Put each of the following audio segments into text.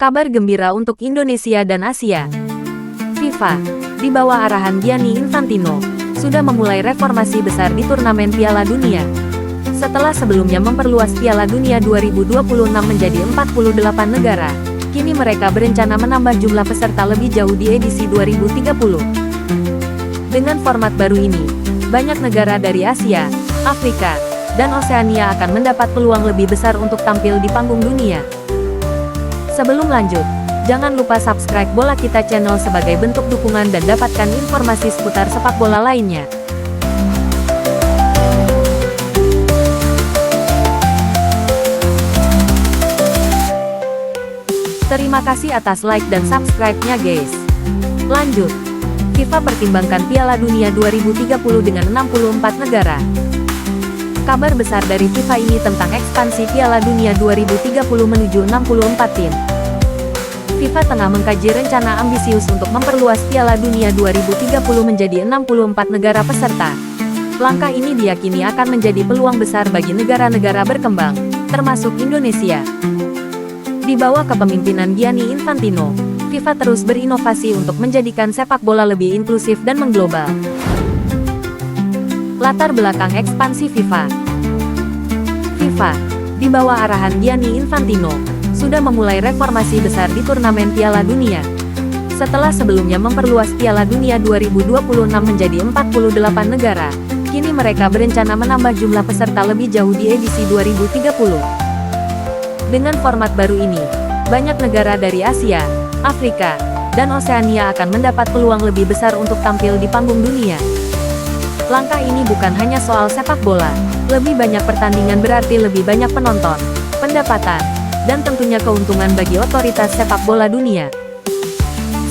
Kabar gembira untuk Indonesia dan Asia. FIFA, di bawah arahan Gianni Infantino, sudah memulai reformasi besar di turnamen Piala Dunia. Setelah sebelumnya memperluas Piala Dunia 2026 menjadi 48 negara, kini mereka berencana menambah jumlah peserta lebih jauh di edisi 2030. Dengan format baru ini, banyak negara dari Asia, Afrika, dan Oseania akan mendapat peluang lebih besar untuk tampil di panggung dunia. Sebelum lanjut, jangan lupa subscribe Bola Kita channel sebagai bentuk dukungan dan dapatkan informasi seputar sepak bola lainnya. Terima kasih atas like dan subscribe-nya guys. Lanjut, FIFA pertimbangkan Piala Dunia 2030 dengan 64 negara. Kabar besar dari FIFA ini tentang ekspansi Piala Dunia 2030 menuju 64 tim. FIFA tengah mengkaji rencana ambisius untuk memperluas Piala Dunia 2030 menjadi 64 negara peserta. Langkah ini diyakini akan menjadi peluang besar bagi negara-negara berkembang, termasuk Indonesia. Di bawah kepemimpinan Gianni Infantino, FIFA terus berinovasi untuk menjadikan sepak bola lebih inklusif dan mengglobal. Latar belakang ekspansi FIFA. FIFA, di bawah arahan Gianni Infantino, sudah memulai reformasi besar di turnamen Piala Dunia. Setelah sebelumnya memperluas Piala Dunia 2026 menjadi 48 negara, kini mereka berencana menambah jumlah peserta lebih jauh di edisi 2030. Dengan format baru ini, banyak negara dari Asia, Afrika, dan Oseania akan mendapat peluang lebih besar untuk tampil di panggung dunia. Langkah ini bukan hanya soal sepak bola, lebih banyak pertandingan berarti lebih banyak penonton, pendapatan, dan tentunya keuntungan bagi otoritas sepak bola dunia.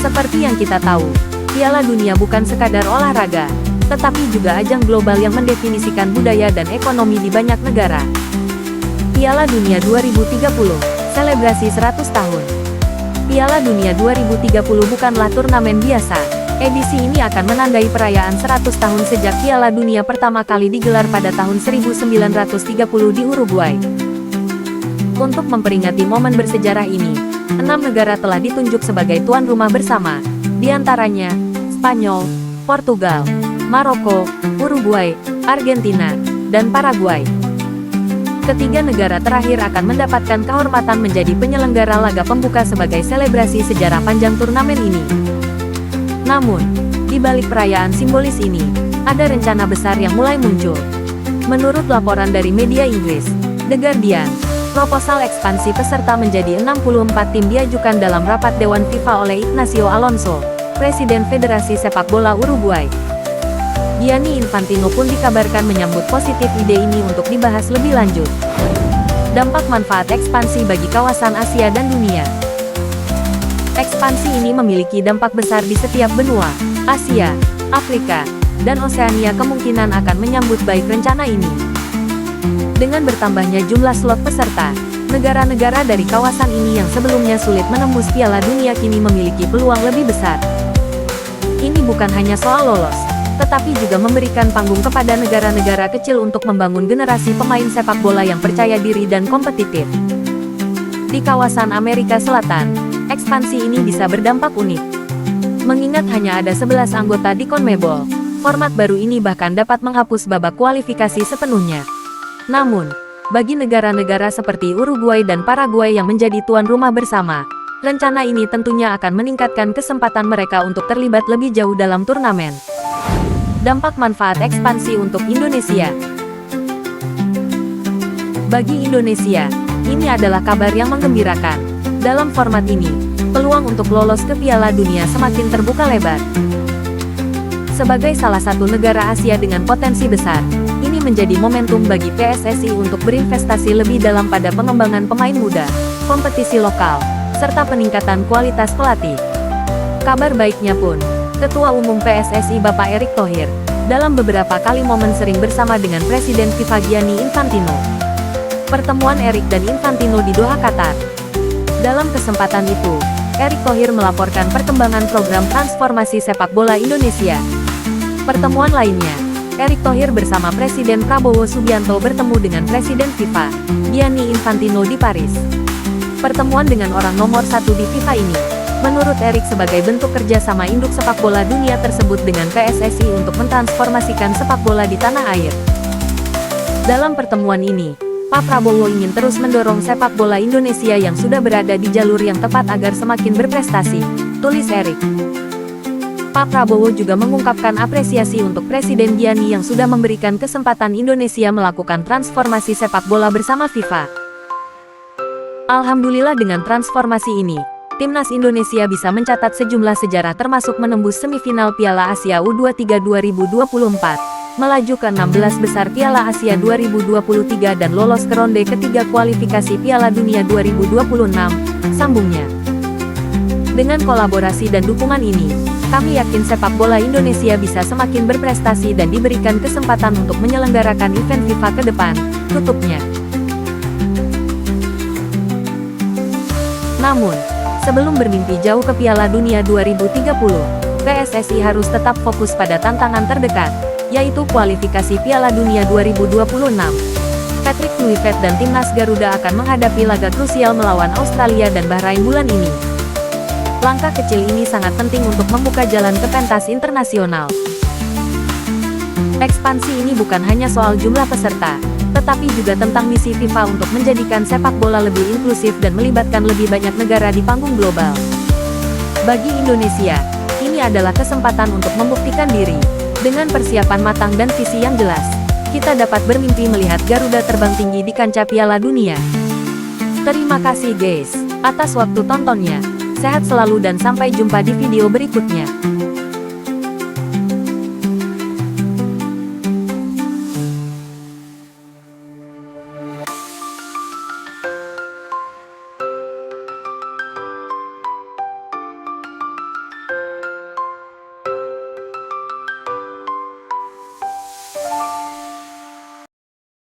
Seperti yang kita tahu, Piala Dunia bukan sekadar olahraga, tetapi juga ajang global yang mendefinisikan budaya dan ekonomi di banyak negara. Piala Dunia 2030, selebrasi 100 tahun. Piala Dunia 2030 bukanlah turnamen biasa. Edisi ini akan menandai perayaan 100 tahun sejak Piala Dunia pertama kali digelar pada tahun 1930 di Uruguay. Untuk memperingati momen bersejarah ini, 6 negara telah ditunjuk sebagai tuan rumah bersama, di antaranya Spanyol, Portugal, Maroko, Uruguay, Argentina, dan Paraguay. Ketiga negara terakhir akan mendapatkan kehormatan menjadi penyelenggara laga pembuka sebagai selebrasi sejarah panjang turnamen ini. Namun, di balik perayaan simbolis ini, ada rencana besar yang mulai muncul. Menurut laporan dari media Inggris, The Guardian, proposal ekspansi peserta menjadi 64 tim diajukan dalam rapat Dewan FIFA oleh Ignacio Alonso, Presiden Federasi Sepak Bola Uruguay. Gianni Infantino pun dikabarkan menyambut positif ide ini untuk dibahas lebih lanjut. Dampak manfaat ekspansi bagi kawasan Asia dan dunia. Ekspansi ini memiliki dampak besar di setiap benua, Asia, Afrika, dan Oseania kemungkinan akan menyambut baik rencana ini. Dengan bertambahnya jumlah slot peserta, negara-negara dari kawasan ini yang sebelumnya sulit menembus Piala Dunia kini memiliki peluang lebih besar. Ini bukan hanya soal lolos, tetapi juga memberikan panggung kepada negara-negara kecil untuk membangun generasi pemain sepak bola yang percaya diri dan kompetitif. Di kawasan Amerika Selatan, ekspansi ini bisa berdampak unik. Mengingat hanya ada 11 anggota di CONMEBOL, format baru ini bahkan dapat menghapus babak kualifikasi sepenuhnya. Namun, bagi negara-negara seperti Uruguay dan Paraguay yang menjadi tuan rumah bersama, rencana ini tentunya akan meningkatkan kesempatan mereka untuk terlibat lebih jauh dalam turnamen. Dampak manfaat ekspansi untuk Indonesia. Bagi Indonesia, ini adalah kabar yang menggembirakan. Dalam format ini, peluang untuk lolos ke Piala Dunia semakin terbuka lebar. Sebagai salah satu negara Asia dengan potensi besar, ini menjadi momentum bagi PSSI untuk berinvestasi lebih dalam pada pengembangan pemain muda, kompetisi lokal, serta peningkatan kualitas pelatih. Kabar baiknya pun, Ketua Umum PSSI Bapak Erick Thohir, dalam beberapa kali momen sering bersama dengan Presiden FIFA Gianni Infantino. Pertemuan Erick dan Infantino di Doha, Qatar. Dalam kesempatan itu, Erick Thohir melaporkan perkembangan program transformasi sepak bola Indonesia. Pertemuan lainnya, Erick Thohir bersama Presiden Prabowo Subianto bertemu dengan Presiden FIFA, Gianni Infantino di Paris. Pertemuan dengan orang nomor satu di FIFA ini, menurut Erik sebagai bentuk kerjasama induk sepak bola dunia tersebut dengan PSSI untuk mentransformasikan sepak bola di tanah air. Dalam pertemuan ini, Pak Prabowo ingin terus mendorong sepak bola Indonesia yang sudah berada di jalur yang tepat agar semakin berprestasi, tulis Erik. Pak Prabowo juga mengungkapkan apresiasi untuk Presiden Gianni yang sudah memberikan kesempatan Indonesia melakukan transformasi sepak bola bersama FIFA. Alhamdulillah dengan transformasi ini, Timnas Indonesia bisa mencatat sejumlah sejarah termasuk menembus semifinal Piala Asia U23 2024, melaju ke 16 besar Piala Asia 2023 dan lolos ke ronde ketiga kualifikasi Piala Dunia 2026, sambungnya. Dengan kolaborasi dan dukungan ini, kami yakin sepak bola Indonesia bisa semakin berprestasi dan diberikan kesempatan untuk menyelenggarakan event FIFA ke depan, tutupnya. Namun, sebelum bermimpi jauh ke Piala Dunia 2030, PSSI harus tetap fokus pada tantangan terdekat, yaitu kualifikasi Piala Dunia 2026. Patrick Kluivert dan Timnas Garuda akan menghadapi laga krusial melawan Australia dan Bahrain bulan ini. Langkah kecil ini sangat penting untuk membuka jalan ke pentas internasional. Ekspansi ini bukan hanya soal jumlah peserta, tetapi juga tentang misi FIFA untuk menjadikan sepak bola lebih inklusif dan melibatkan lebih banyak negara di panggung global. Bagi Indonesia, ini adalah kesempatan untuk membuktikan diri. Dengan persiapan matang dan visi yang jelas, kita dapat bermimpi melihat Garuda terbang tinggi di kancah Piala Dunia. Terima kasih guys, atas waktu tontonnya. Sehat selalu dan sampai jumpa di video berikutnya.